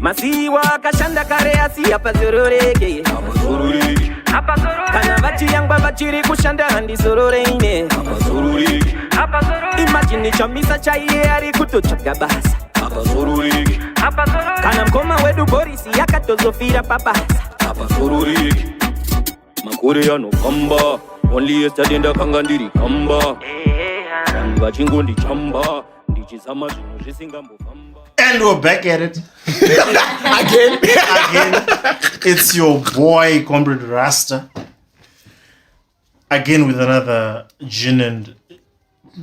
Masiwa kashanda kare asi hapa zororeke. Kana vachiyangwa vachiri kushanda handi zororeine. Imagine chamisa chaiye ari kutotsvaga basa. Kana mkoma wedu Borisi yakatozofira pabasa. Makore anofamba, only yesterday ndakanga ndiri kamba. Vanhu vachingondi chamba, ndichizama zvinhu zvisingambofamba. And we're back at it. Again. It's your boy, Comrade Rasta. Again with another Gin and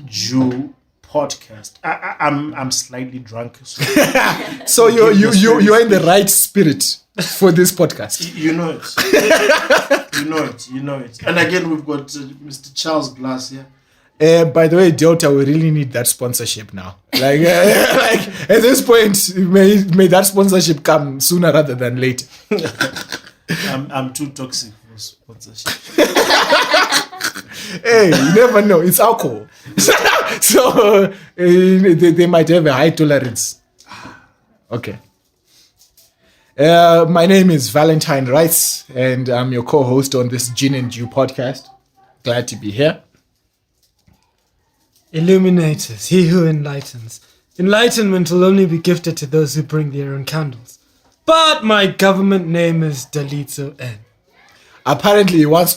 Jew podcast. I'm slightly drunk. So you're in the right spirit for this podcast. You know it. You know it. And again, we've got Mr. Charles Glass here. By the way, Delta, we really need that sponsorship now. Like at this point, may that sponsorship come sooner rather than later. I'm too toxic for sponsorship. Hey, you never know. It's alcohol. So they might have a high tolerance. Okay. My name is Valentine Rice, and I'm your co-host on this Gin and Jew podcast. Glad to be here. Illuminators, he who enlightens. Enlightenment will only be gifted to those who bring their own candles. But my government name is Dalitso N. Apparently, he wants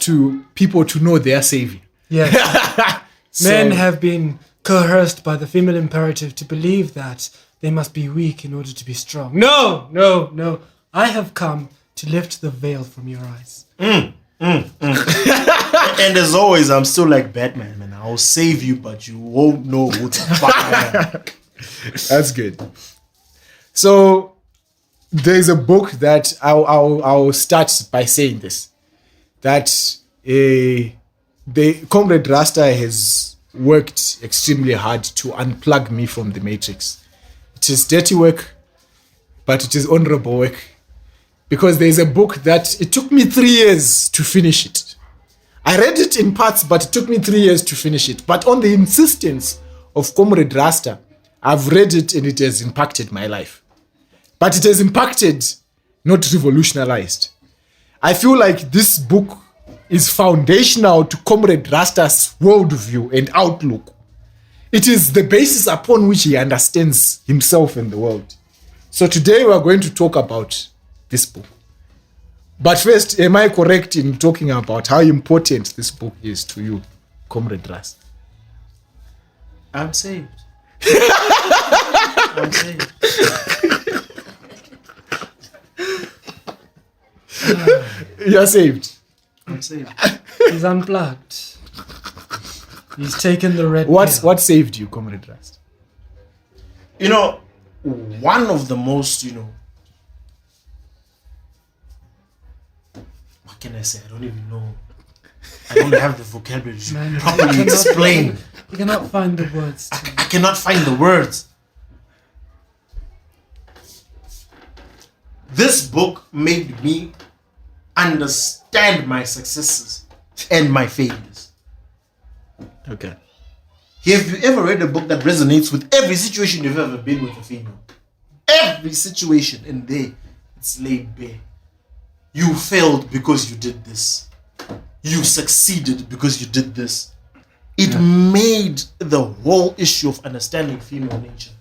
people to know their savior. Yes. Men have been coerced by the female imperative to believe that they must be weak in order to be strong. No. I have come to lift the veil from your eyes. And as always, I'm still like Batman, man. I'll save you, but you won't know who the fuck I am. That's good. So there's a book that I'll start by saying this. That the Comrade Rasta has worked extremely hard to unplug me from the matrix. It is dirty work, but it is honorable work. Because there's a book that it took me 3 years to finish it. I read it in parts, but it took me 3 years to finish it. But on the insistence of Comrade Rasta, I've read it and it has impacted my life. But it has impacted, not revolutionized. I feel like this book is foundational to Comrade Rasta's worldview and outlook. It is the basis upon which he understands himself and the world. So today we are going to talk about this book. But first, am I correct in talking about how important this book is to you, Comrade Rasta? I'm saved. I'm saved. You're saved. I'm saved. He's unplugged. He's taken the red pill. What saved you, Comrade Rasta? You know, one of the most, what can I say? I don't even know. I don't have the vocabulary to properly explain. You cannot find the words. I cannot find the words. This book made me understand my successes and my failures. Okay. Have you ever read a book that resonates with every situation you've ever been with a female? Every situation in there, it's laid bare. You failed because you did this. You succeeded because you did this. It made the whole issue of understanding female nature.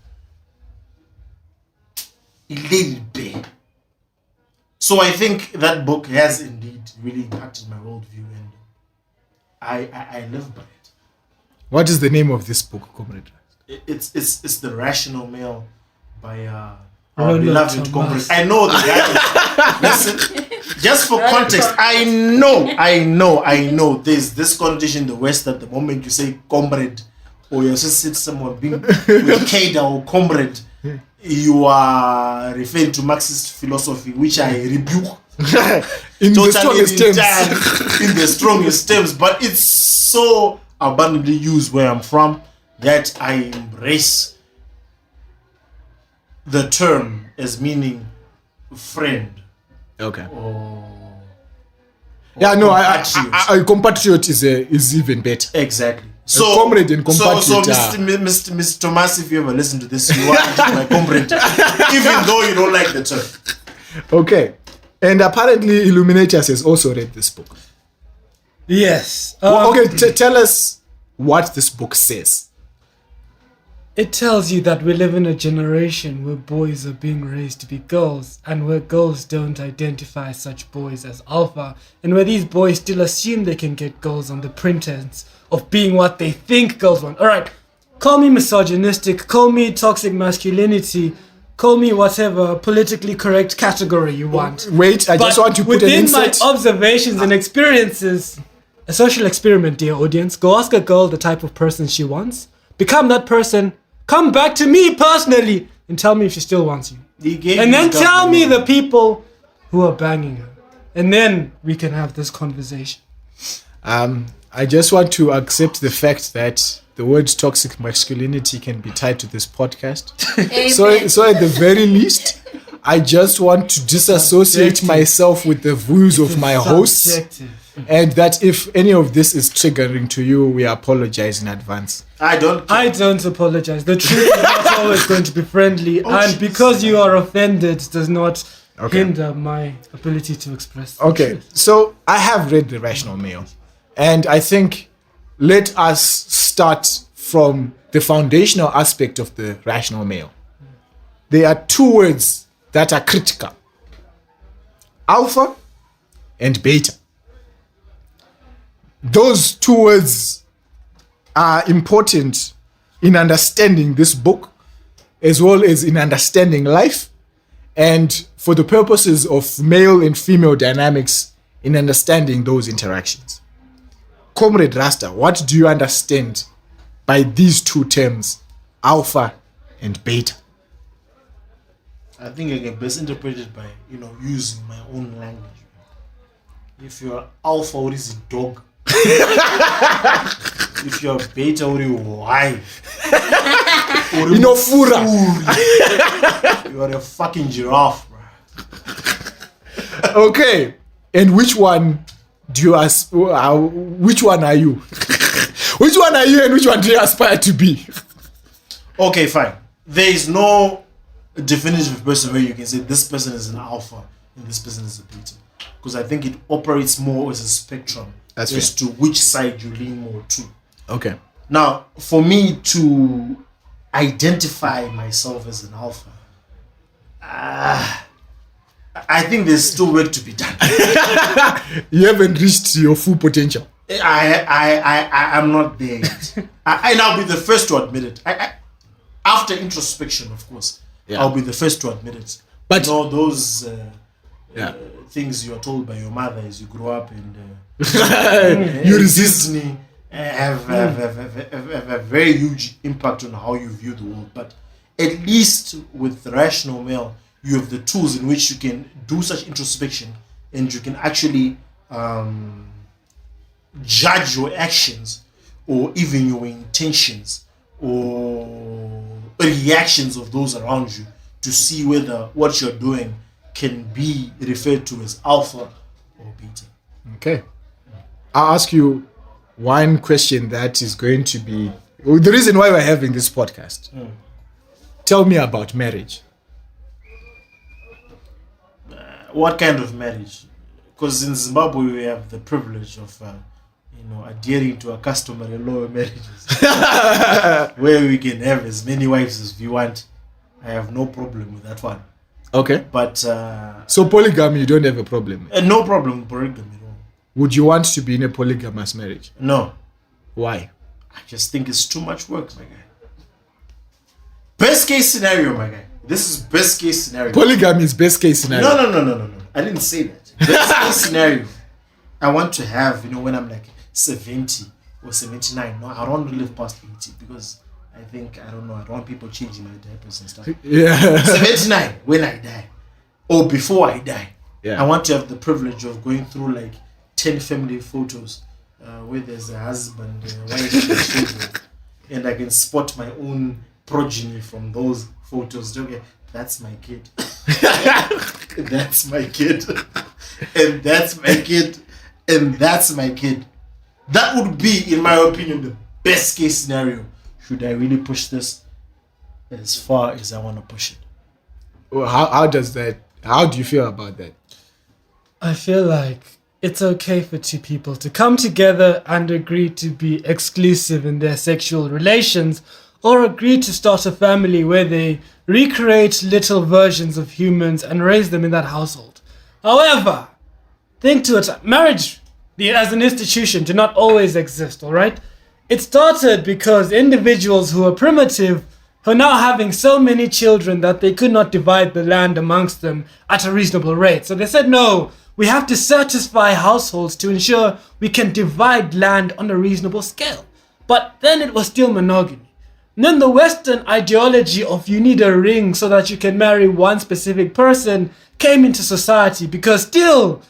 It laid it bare. So I think that book has indeed really impacted my worldview, and I live by it. What is the name of this book, Comrade? It's The Rational Male by our Rollo beloved Tomassi. Comrade. I know the guy. Listen, just for context, I know. There's this connotation in the West that the moment you say comrade or you associate someone being with Kada or comrade, you are referring to Marxist philosophy, which I rebuke. In the strongest terms, but it's so abundantly used where I'm from that I embrace the term as meaning friend. Okay. Or I compatriot is even better. Exactly. So, comrade and so compatriot. Mr. Tomassi, if you ever listen to this, you are my comrade, even though you don't like the term. Okay. And apparently Illuminatus has also read this book. Yes. Okay, tell us what this book says. It tells you that we live in a generation where boys are being raised to be girls, and where girls don't identify such boys as alpha, and where these boys still assume they can get girls on the pretense of being what they think girls want. Alright, call me misogynistic, call me toxic masculinity, call me whatever politically correct category you want. Wait, I just want to put an within my insert. observations and experiences, a social experiment, dear audience. Go ask a girl the type of person she wants, become that person, come back to me personally and tell me if she still wants you. And then tell me the people who are banging her. And then we can have this conversation. I just want to accept the fact that the word toxic masculinity can be tied to this podcast. So at the very least, I just want to disassociate myself with the views of my hosts. Subjective. And that if any of this is triggering to you, we apologize in advance. I don't apologize. The truth is not always going to be friendly, and because you are offended does not hinder my ability to express. Okay, so I have read The Rational Male, and I think let us start from the foundational aspect of the rational male. There are two words that are critical: alpha and beta. Those two words are important in understanding this book, as well as in understanding life, and for the purposes of male and female dynamics, in understanding those interactions. Comrade Rasta, what do you understand by these two terms, alpha and beta? I think I can best interpret it by, using my own language. If you're alpha, what is a dog? If you're beta, what are you? Why? Inofura. You are a fucking giraffe, bro. Okay, and which one do you which one are you? Which one are you and which one do you aspire to be? Okay, fine. There is no definitive person where you can say this person is an alpha and this person is a beta. Because I think it operates more as a spectrum as to which side you lean more to. Okay. Now, for me to identify myself as an alpha, I think there's still work to be done. You haven't reached your full potential. I'm not there yet. And I'll be the first to admit it. After introspection, of course, I'll be the first to admit it. But those things you are told by your mother as you grow up and you resist. Disney have a very huge impact on how you view the world. But at least with the rational male, you have the tools in which you can do such introspection and you can actually judge your actions or even your intentions or reactions of those around you to see whether what you're doing can be referred to as alpha or beta. Okay. I'll ask you one question that is going to be the reason why we're having this podcast. Tell me about marriage. What kind of marriage? Because in Zimbabwe we have the privilege of adhering to a customary law of marriages where we can have as many wives as we want. I have no problem with that one. Okay. But so polygamy, you don't have a problem? No problem with polygamy at all. Would you want to be in a polygamous marriage? No. Why? I just think it's too much work, my guy. Best case scenario, my guy. This is best case scenario. Polygamy is best case scenario. No. I didn't say that. Best case scenario. I want to have, when I'm like 70 or 79. No, I don't want to live past 80 because I think, I don't want people changing my diapers and stuff. Yeah. 79, when I die. Or before I die. Yeah. I want to have the privilege of going through like 10 family photos where there's a husband, a wife, and children. And I can spot my own progeny from those photos. Okay, that's my kid. That's my kid. And that's my kid. And that's my kid. That would be, in my opinion, the best case scenario, should I really push this as far as I want to push it? Well, how do you feel about that? I feel like it's okay for two people to come together and agree to be exclusive in their sexual relations, or agree to start a family where they recreate little versions of humans and raise them in that household. However, think to it, marriage as an institution did not always exist, all right? It started because individuals who were primitive were now having so many children that they could not divide the land amongst them at a reasonable rate. So they said, no, we have to satisfy households to ensure we can divide land on a reasonable scale. But then it was still monogamy. And then the Western ideology of you need a ring so that you can marry one specific person came into society, because still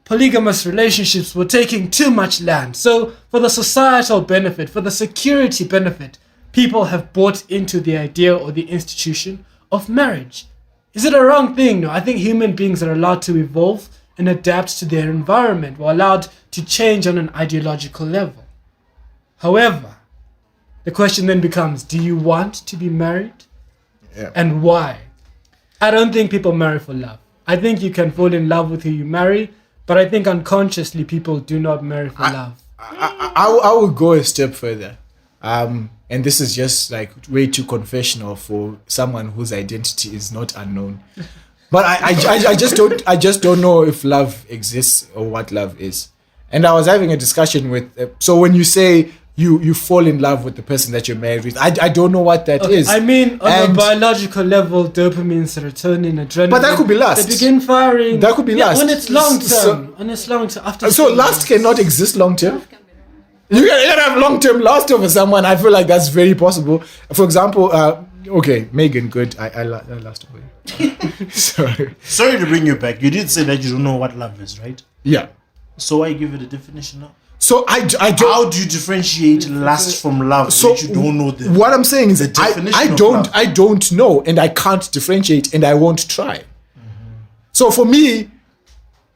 polygamous relationships were taking too much land. So for the societal benefit, for the security benefit, people have bought into the idea or the institution of marriage. Is it a wrong thing? No, I think human beings are allowed to evolve and adapt to their environment. We're allowed to change on an ideological level. However, the question then becomes, do you want to be married? Yeah. And why? I don't think people marry for love. I think you can fall in love with who you marry, but I think unconsciously people do not marry for love. I would go a step further. And this is just like way too confessional for someone whose identity is not unknown. But I just don't know if love exists or what love is. And I was having a discussion with, so when you say you fall in love with the person that you're married with, I don't know what that is. I mean, on a biological level, dopamine, serotonin, adrenaline. But that could be lust. They begin firing. That could be lust. When it's long term. When it's long term. After so lust cannot exist long term? You can have long-term lust over someone. I feel like that's very possible. For example, okay, Megan, good. I lust over you. Sorry to bring you back. You did say that you don't know what love is, right? Yeah. So why give it a definition now? So I don't. How do you differentiate lust from love? So which you don't know the what I'm saying is the that definition of love. I don't know, and I can't differentiate, and I won't try. So for me,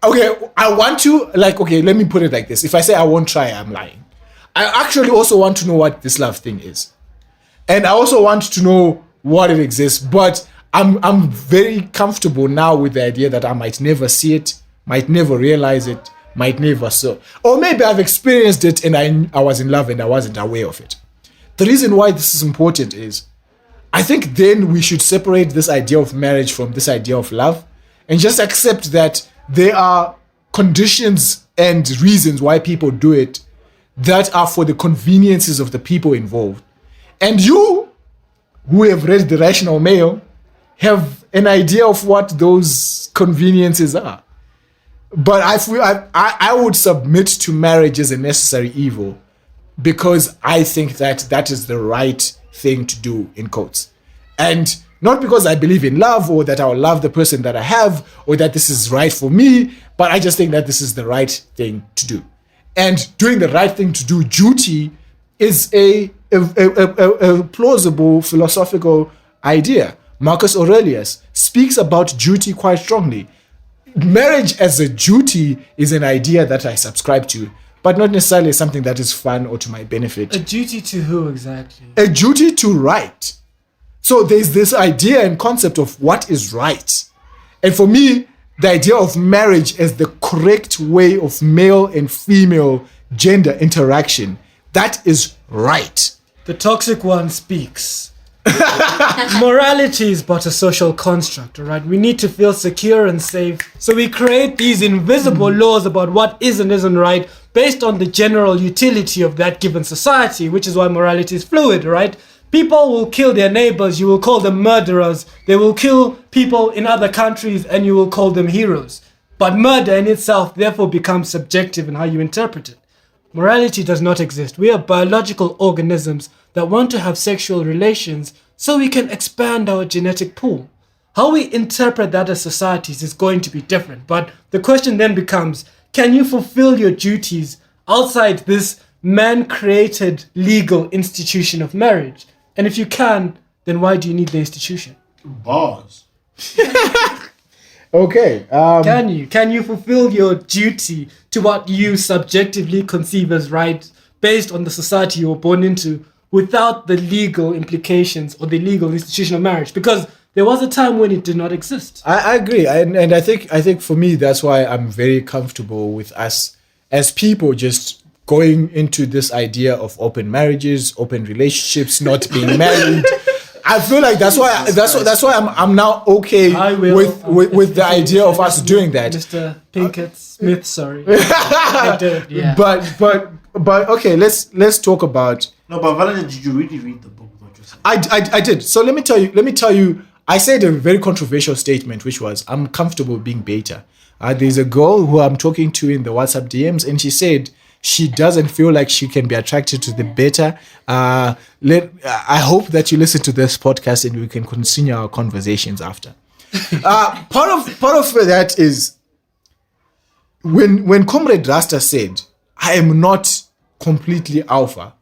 okay, I want to let me put it like this. If I say I won't try, I'm lying. I actually also want to know what this love thing is. And I also want to know what it exists. But I'm very comfortable now with the idea that I might never see it, might never realize it, might never so. Or maybe I've experienced it and I was in love and I wasn't aware of it. The reason why this is important is I think then we should separate this idea of marriage from this idea of love and just accept that there are conditions and reasons why people do it that are for the conveniences of the people involved. And you, who have read The Rational Male, have an idea of what those conveniences are. But I would submit to marriage as a necessary evil because I think that is the right thing to do, in quotes. And not because I believe in love or that I'll love the person that I have or that this is right for me, but I just think that this is the right thing to do. And doing the right thing to do, duty, is a plausible philosophical idea. Marcus Aurelius speaks about duty quite strongly. Marriage as a duty is an idea that I subscribe to, but not necessarily something that is fun or to my benefit. A duty to who exactly? A duty to right. So there's this idea and concept of what is right. And for me, the idea of marriage as the correct way of male and female gender interaction, that is right. The toxic one speaks. Morality is but a social construct, all right? We need to feel secure and safe. So we create these invisible laws about what is and isn't right based on the general utility of that given society, which is why morality is fluid, right? People will kill their neighbors, you will call them murderers. They will kill people in other countries and you will call them heroes. But murder in itself therefore becomes subjective in how you interpret it. Morality does not exist. We are biological organisms that want to have sexual relations so we can expand our genetic pool. How we interpret that as societies is going to be different. But the question then becomes, can you fulfill your duties outside this man-created legal institution of marriage? And if you can, then why do you need the institution? Bars. Okay. Can you fulfill your duty to what you subjectively conceive as right based on the society you were born into without the legal implications or the legal institution of marriage, because there was a time when it did not exist. I agree, and I think for me that's why I'm very comfortable with us as people just going into this idea of open marriages, open relationships, not being married. I feel like that's why I'm now okay with the idea of us doing that. Mr. Pinkett Smith, sorry. I did, yeah. But okay, let's talk about. No, but Valentine, did you really read the book? I did. So let me tell you. I said a very controversial statement, which was, I'm comfortable being beta. There's a girl who I'm talking to in the WhatsApp DMs, and she said she doesn't feel like she can be attracted to the beta. I hope that you listen to this podcast and we can continue our conversations after. Part of that is when Comrade Rasta said, I am not completely alpha.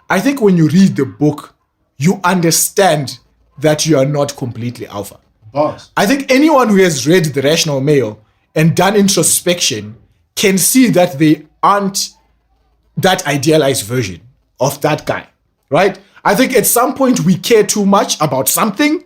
I think when you read the book, you understand that you are not completely alpha. Boss. I think anyone who has read The Rational Male and done introspection can see that they aren't that idealized version of that guy, right? I think at some point we care too much about something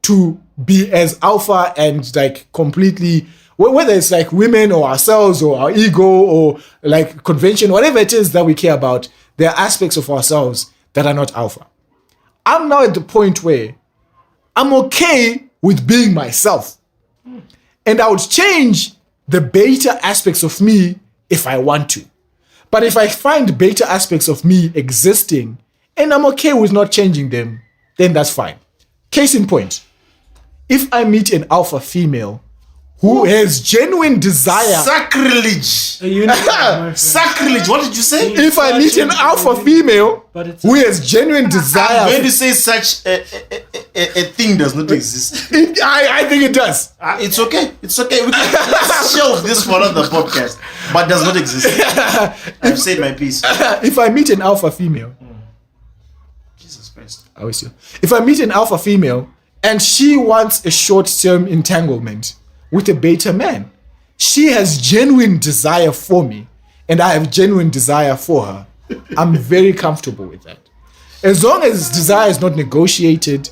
to be as alpha and like completely, whether it's like women or ourselves or our ego or like convention, whatever it is that we care about, there are aspects of ourselves that are not alpha. I'm now at the point where I'm okay with being myself. And I would change the beta aspects of me if I want to. But if I find beta aspects of me existing and I'm okay with not changing them, then that's fine. Case in point, if I meet an alpha female who has genuine desire. Sacrilege. Sacrilege. What did you say? If I meet an alpha female who has genuine desire. I'm going to say such a thing does not exist. I think it does. It's okay. It's okay. We can shelve this for another podcast, but does not exist. I've said my piece. If I meet an alpha female. Jesus Christ. If I meet an alpha female and she wants a short-term entanglement with a beta man, she has genuine desire for me and I have genuine desire for her. I'm very comfortable with that. As long as desire is not negotiated,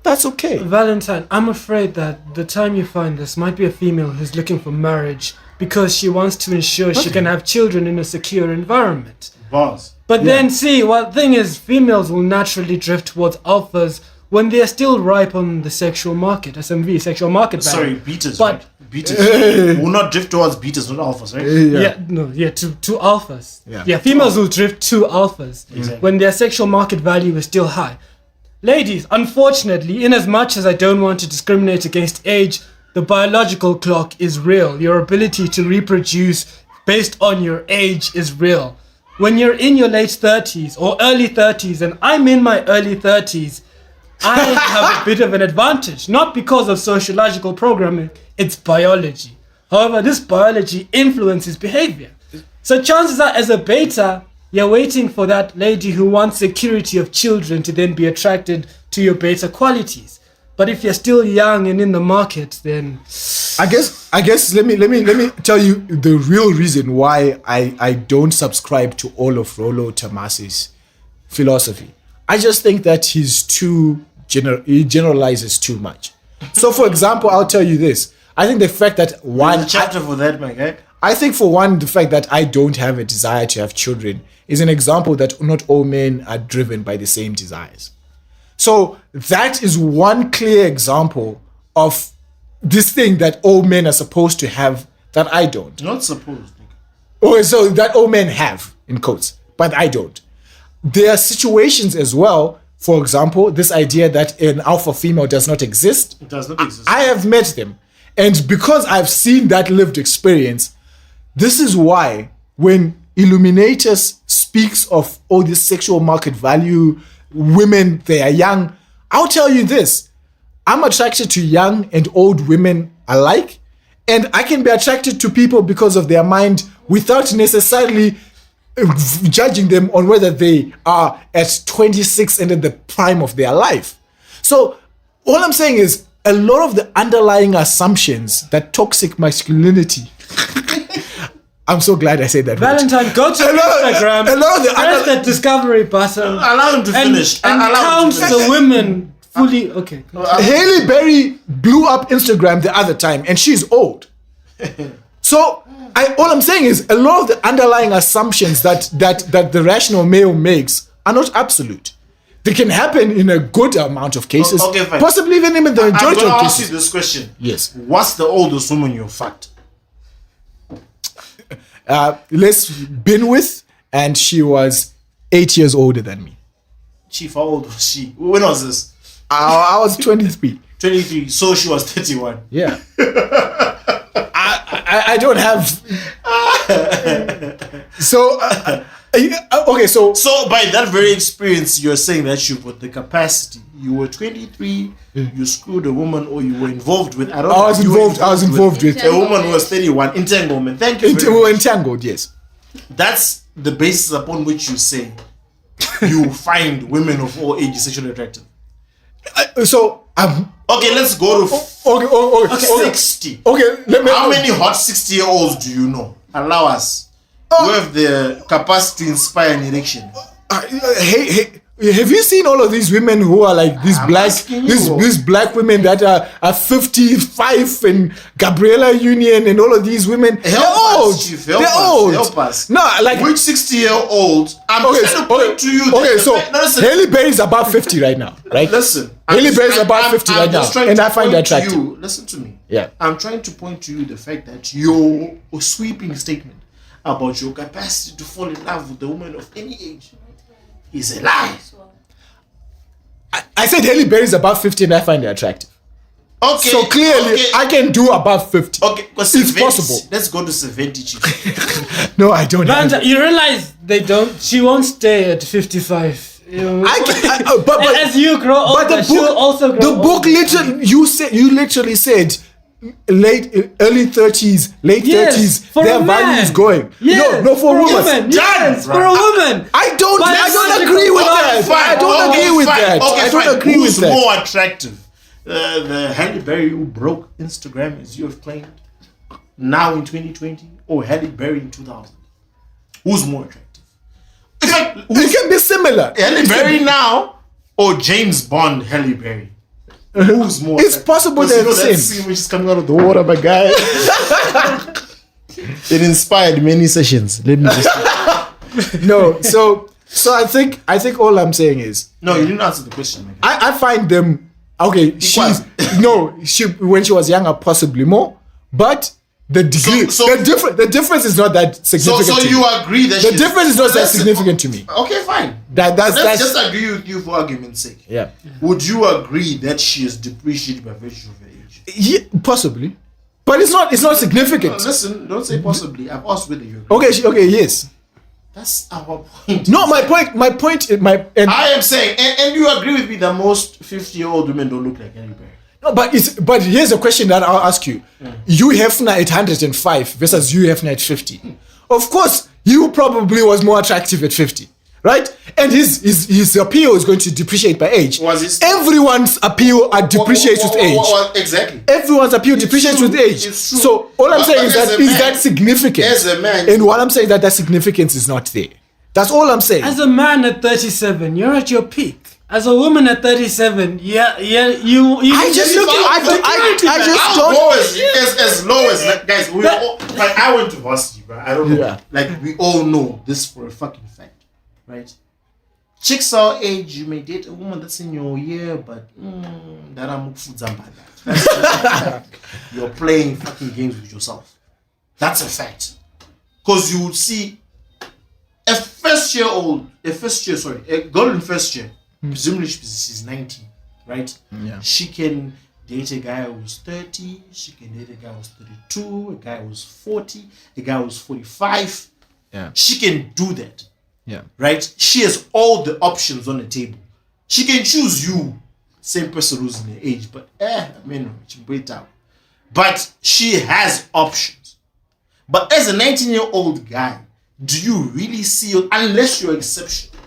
that's okay. Valentine, I'm afraid that the time you find this might be a female who's looking for marriage because she wants to ensure she can have children in a secure environment. Boss. But then see, the thing is, females will naturally drift towards alphas when they're still ripe on the sexual market, SMV, sexual market value. Sorry, beaters. But beaters will not drift towards beaters, not alphas, right? To alphas. Yeah, females will drift to alphas when their sexual market value is still high. Ladies, unfortunately, in as much as I don't want to discriminate against age, the biological clock is real. Your ability to reproduce based on your age is real. When you're in your late 30s or early 30s, and I'm in my early 30s, I have a bit of an advantage, not because of sociological programming, it's biology. However, this biology influences behavior. So chances are, as a beta, you're waiting for that lady who wants security of children to then be attracted to your beta qualities. But if you're still young and in the market, then I guess let me tell you the real reason why I don't subscribe to all of Rollo Tomassi's philosophy. I just think that he generalizes too much. So, for example, I'll tell you this. I think the fact that There's a chapter for that, my guy. I think for one, the fact that I don't have a desire to have children is an example that not all men are driven by the same desires. So that is one clear example of this thing that all men are supposed to have that I don't. Not supposed. Oh, so that all men have, in quotes, but I don't. There are situations as well, for example, this idea that an alpha female does not exist. It does not exist. I have met them. And because I've seen that lived experience, this is why when Illuminators speaks of all this sexual market value, women, they are young, I'll tell you this. I'm attracted to young and old women alike. And I can be attracted to people because of their mind without necessarily judging them on whether they are at 26 and at the prime of their life. So all I'm saying is a lot of the underlying assumptions that toxic masculinity I'm so glad I said that. word. Valentine, go to Instagram, press that discovery button, Allow him to finish. and Allow him count to finish. the women fully. Okay. Hailey Berry blew up Instagram the other time, and she's old. So all I'm saying is a lot of the underlying assumptions that the rational male makes are not absolute. They can happen in a good amount of cases, Okay, fine. possibly even in the I'm majority going to of ask you cases. this question. Yes. What's the oldest woman you fucked? Let's been with, and she was 8 years older than me. Chief, how old was she? When was this? I was 23. 23. So she was 31. Yeah. I don't have. So okay, so So by that very experience, you're saying that you've got the capacity. You were 23, you screwed a woman, or you were involved with. I was involved with a woman who was 31. Entanglement. Thank you. we were entangled. Yes. That's the basis upon which you say you find women of all ages sexually attractive. So I'm Okay, let's go to okay. 60. Okay, let me. How many hot 60-year-olds do you know? Allow us. Who have the capacity to inspire an erection? Hey, have you seen all of these women who are like these these black women that are 55 and Gabriella Union and all of these women? Help us. No, like which 60-year-old? I'm trying to point to you. Okay, so Hailey Berry is about 50 right now, right? Listen, Hailey Berry is about 50 right now, and I find that attractive. Listen to me. Yeah. I'm trying to point to you the fact that your sweeping statement about your capacity to fall in love with a woman of any age is a lie. I said Hailey Berry is about 50 and I find it attractive. Okay. So clearly, I can do above 50. Okay, because it's possible. Let's go to 70, chief. No, I don't. Valentine, you realize they don't. She won't stay at 55. But as you grow older, she'll also grow the book older. literally, you literally said early 30s, late 30s, for their a value man. is going. Yes, No, for a woman. Yes, for a woman. I don't agree with that. I don't agree with that. I don't agree with that. Who's more attractive? The Halle Berry who broke Instagram, as you have claimed, now in 2020, or Halle Berry in 2000? Who's more attractive? In fact, It can be similar. Halle Berry now or James Bond Halle Berry? Who's more It's attractive? possible they're the that same. scene which is coming out of the water, my guy. It inspired many sessions. Let me just No, so I think all I'm saying is No, you didn't answer the question, man. I find them okay. She when she was younger possibly more, but the degree the difference is not that significant. So to you me. agree that The difference is not that significant to me. Okay, fine. That's Let's just agree with you for argument's sake. yeah. Would you agree that she is depreciated by virtue of her age? Yeah, possibly, but it's not significant. No, listen, don't say possibly. I've asked whether you agree. Okay, yes. That's our point. No, my point, I am saying, and you agree with me that most 50-year-old women don't look like Halle Berry. no, but here's a question that I'll ask you: Hugh Hefner at 105 versus Hugh Hefner at 50. Of course, Hugh probably was more attractive at 50, right? And his appeal is going to depreciate by age. Everyone's appeal depreciates with age. Exactly. Everyone's appeal depreciates with age. It's true. So all I'm saying is as that a is man- that significant? as a man- and what I'm saying that significance is not there. That's all I'm saying. As a man at 37, you're at your peak. As a woman at 37, you. I just don't. How low as low as guys. We all, like I went to varsity, bro. I don't know. Yeah. Like we all know this for a fucking fact, right? Chicks our age, you may date a woman that's in your year, but that I'm you're playing fucking games with yourself. That's a fact. Because you would see a girl in first year, presumably she's 19, right? Yeah. She can date a guy who's 30, she can date a guy who's 32, a guy who's 40, a guy who's 45. Yeah. She can do that, Yeah. right? She has all the options on the table. She can choose you, same person who's in her age, but she wait out. But she has options. But as a 19-year-old guy, do you really see, unless you're exceptional,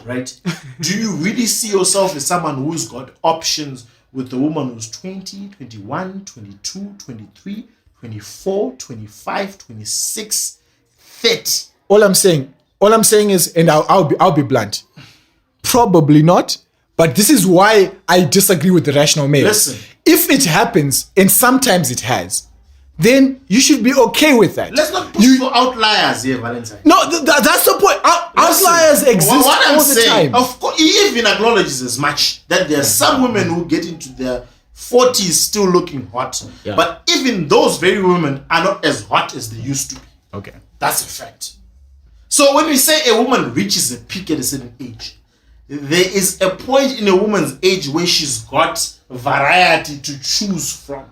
right? Do you really see yourself as someone who's got options with a woman who's 20, 21, 22, 23, 24, 25, 26, 30. All I'm saying is, and I'll be blunt. Probably not. But this is why I disagree with the rational male. Listen. If it happens, and sometimes it has, then you should be okay with that. Let's not push for outliers here, Valentine. No, that's the point. Outliers exist what I'm all the saying, time. of course, he even acknowledges as much that there are some women who get into their 40s still looking hot. Yeah. But even those very women are not as hot as they used to be. Okay. That's a fact. So when we say a woman reaches a peak at a certain age, there is a point in a woman's age where she's got variety to choose from.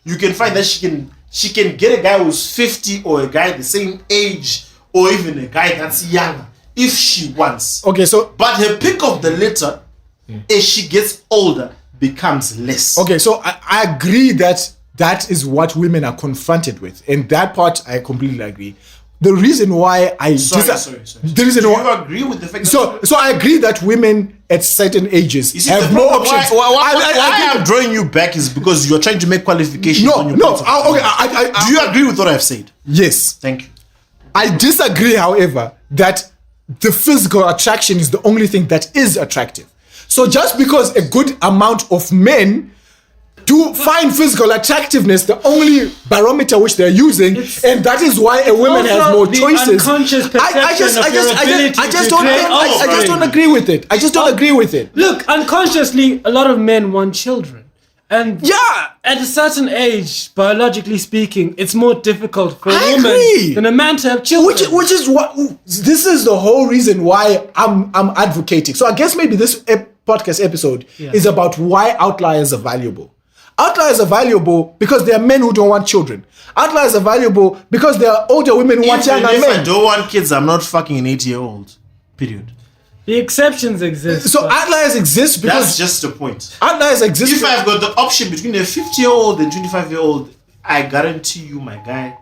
You can find that she can get a guy who's 50 or a guy the same age or even a guy that's younger if she wants. Okay, so But her pick of the litter, as she gets older, becomes less. okay, so I agree that is what women are confronted with, and that part I completely agree. The reason why I Sorry. the reason Do why you agree with the fact that so I agree that women at certain ages You see, have the more problem options. Why I'm drawing you back is because you're trying to make qualifications on your points of view. Do you agree with what I've said? Yes. Thank you. I disagree, however, that the physical attraction is the only thing that is attractive. So just because a good amount of men do find physical attractiveness the only barometer which they're using, and that is why a woman has also more the choices. unconscious perception of your ability I just to don't create I just don't offspring. agree with it. I just don't agree with it. Look, unconsciously, a lot of men want children. And Yeah. at a certain age, biologically speaking, it's more difficult for a I woman agree. than a man to have children. Which is what this is the whole reason why I'm advocating. So I guess maybe this podcast episode is about why outliers are valuable. Outliers are valuable because there are men who don't want children. Outliers are valuable because there are older women who want Even younger if I men. don't want kids, I'm not fucking an 8-year-old. Period. The exceptions exist. So but outliers exist because That's just the point. outliers exist. If I've got the option between a 50-year-old and 25-year-old, I guarantee you, my guy,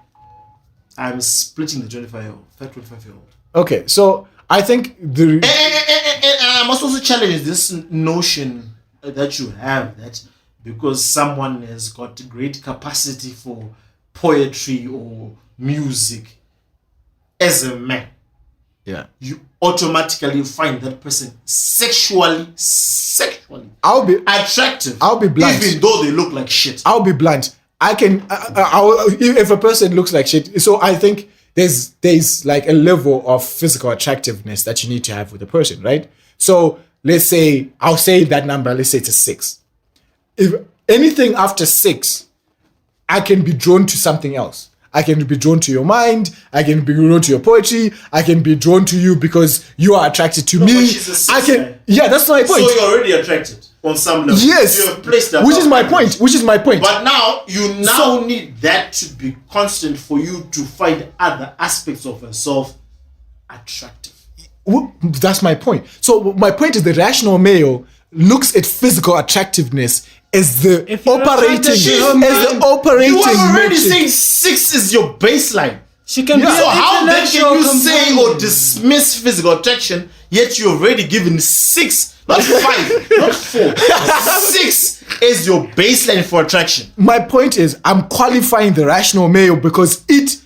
I'm splitting the 25-year-old. Okay, so I think And I must also challenge this notion that you have that because someone has got great capacity for poetry or music, as a man, you automatically find that person sexually I'll be attractive. I'll be blunt. Even though they look like shit. I'll be blunt. I can if a person looks like shit. So I think there's like a level of physical attractiveness that you need to have with a person, right? So let's say I'll say that number. Let's say it's a 6. If anything after 6, I can be drawn to something else. I can be drawn to your mind. I can be drawn to your poetry. I can be drawn to you because you are attracted to me. but she's a 6, I can. man. Yeah, that's my point. So you're already attracted on some level. Yes, You have placed that which is my boundary. point. But now you need that to be constant for you to find other aspects of yourself attractive. That's my point. So my point is the rational male looks at physical attractiveness as the If you're attracted to her mind, You are already metric. saying 6 is your baseline. she can be So an how then intellectual can you say or companion. dismiss physical attraction yet you've already given 6, not 5, not 4, 6 is your baseline for attraction? My point is I'm qualifying the rational male because it.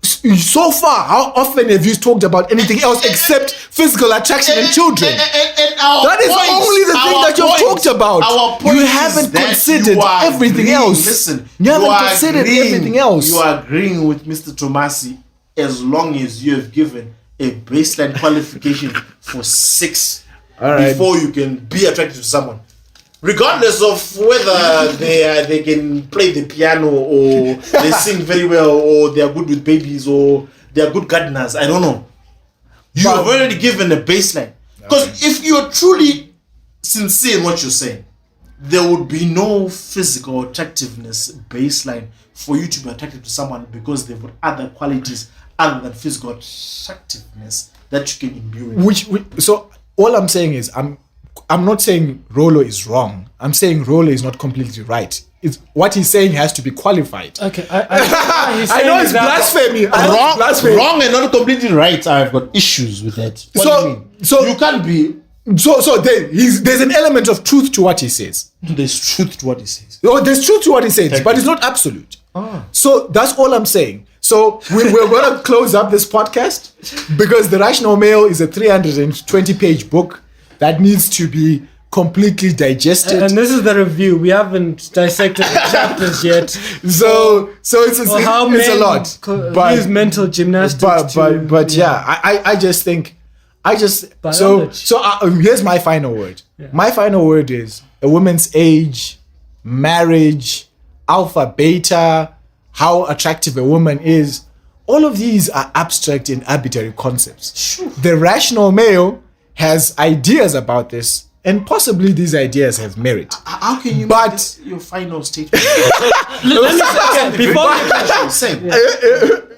So far, how often have you talked about anything else except physical attraction and children? That is only the thing that you've talked about. Our point You is haven't that considered you are everything agreeing- else. Listen, You haven't are considered agreeing- everything else. You are agreeing with Mr. Tomassi as long as you have given a baseline qualification for 6 All right. before you can be attracted to someone. Regardless of whether they can play the piano or they sing very well or they are good with babies or they are good gardeners, I don't know. You have already given a baseline. Because if you're truly sincere in what you're saying, there would be no physical attractiveness baseline for you to be attracted to someone because they've got other qualities other than physical attractiveness that you can imbue in. So all I'm saying is I'm not saying Rollo is wrong. I'm saying Rollo is not completely right. It's what he's saying has to be qualified. Okay, I know it's blasphemy. Wrong and not completely right. I've got issues with that. What do you mean? So you can't be. So there's an element of truth to what he says. There's truth to what he says. Oh, there's truth to what he says, but it's not absolute. So that's all I'm saying. So we're going to close up this podcast because The Rational Male is a 320-page book that needs to be completely digested. And this is the review. We haven't dissected the chapters yet. So it's a lot. Use mental gymnastics. But I just think here's my final word. Yeah. My final word is a woman's age, marriage, alpha, beta, how attractive a woman is. All of these are abstract and arbitrary concepts. Sure. The Rational Male has ideas about this, and possibly these ideas have merit. How can you make this your final statement? Let me say, before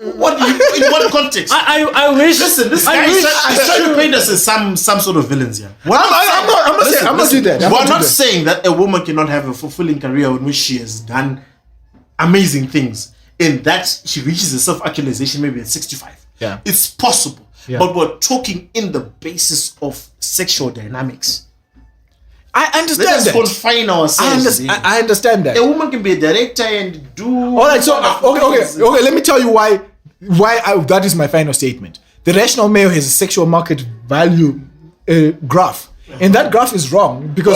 in what context? I wish. Listen, this guy is trying to paint us as some sort of villains here. I'm not doing that. We're not saying that a woman cannot have a fulfilling career in which she has done amazing things, and that she reaches a self-actualization maybe at 65. Yeah, it's possible. Yeah. But we're talking in the basis of sexual dynamics. I understand Let us that. confine ourselves. I understand that. A woman can be a director and do. All right, so okay. Let me tell you why that is my final statement. The Rational Male has a sexual market value graph, and that graph is wrong because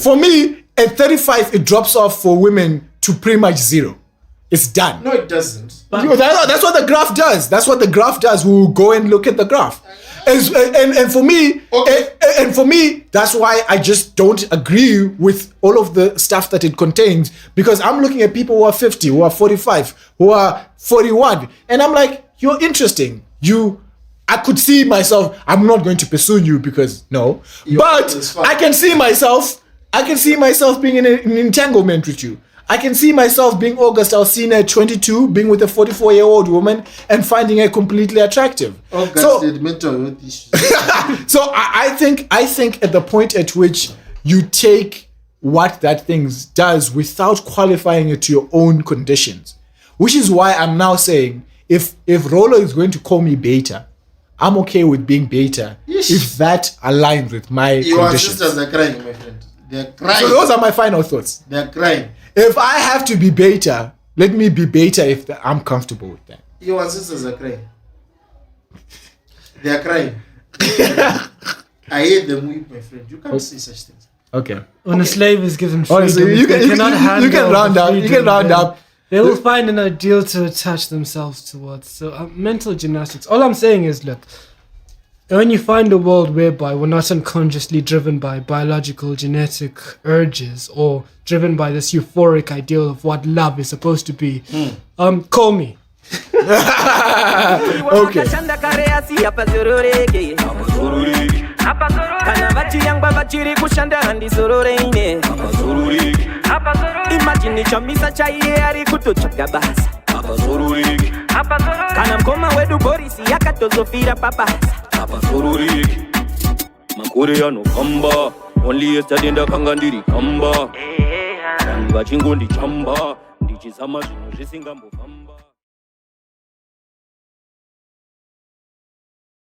for me, at 35 it drops off for women to pretty much zero. It's done. No, it doesn't. That's what the graph does. That's what the graph does. We'll go and look at the graph. And for me, and for me, that's why I just don't agree with all of the stuff that it contains, because I'm looking at people who are 50, who are 45, who are 41, and I'm like, you're interesting. I could see myself. I'm not going to pursue you because no, but I can see myself being in an entanglement with you. I can see myself being August Alsina at 22, being with a 44-year-old woman and finding her completely attractive. August did mental health issues. So I think at the point at which you take what that thing does without qualifying it to your own conditions, which is why I'm now saying if Rollo is going to call me beta, I'm okay with being beta if that aligns with my conditions. Your sisters are crying, my friend. They're crying. So those are my final thoughts. They're crying. If I have to be beta, let me be beta if I'm comfortable with that. Your sisters are crying. They are crying. I hate them weep, my friend. You can't say such things. Okay. When a slave is given freedom, Honestly, you can round up. They will find an ideal to attach themselves towards. So mental gymnastics. All I'm saying is, look, when you find a world whereby we're not unconsciously driven by biological genetic urges or driven by this euphoric ideal of what love is supposed to be, call me. Okay. Kana mkoma wedu borisi yakatozofira papasa apasororiki makore yano kamba only yesterday ndakanga ndiri kamba vanhu vachingondichamba ndichizama zvinhu zvisingambofamba.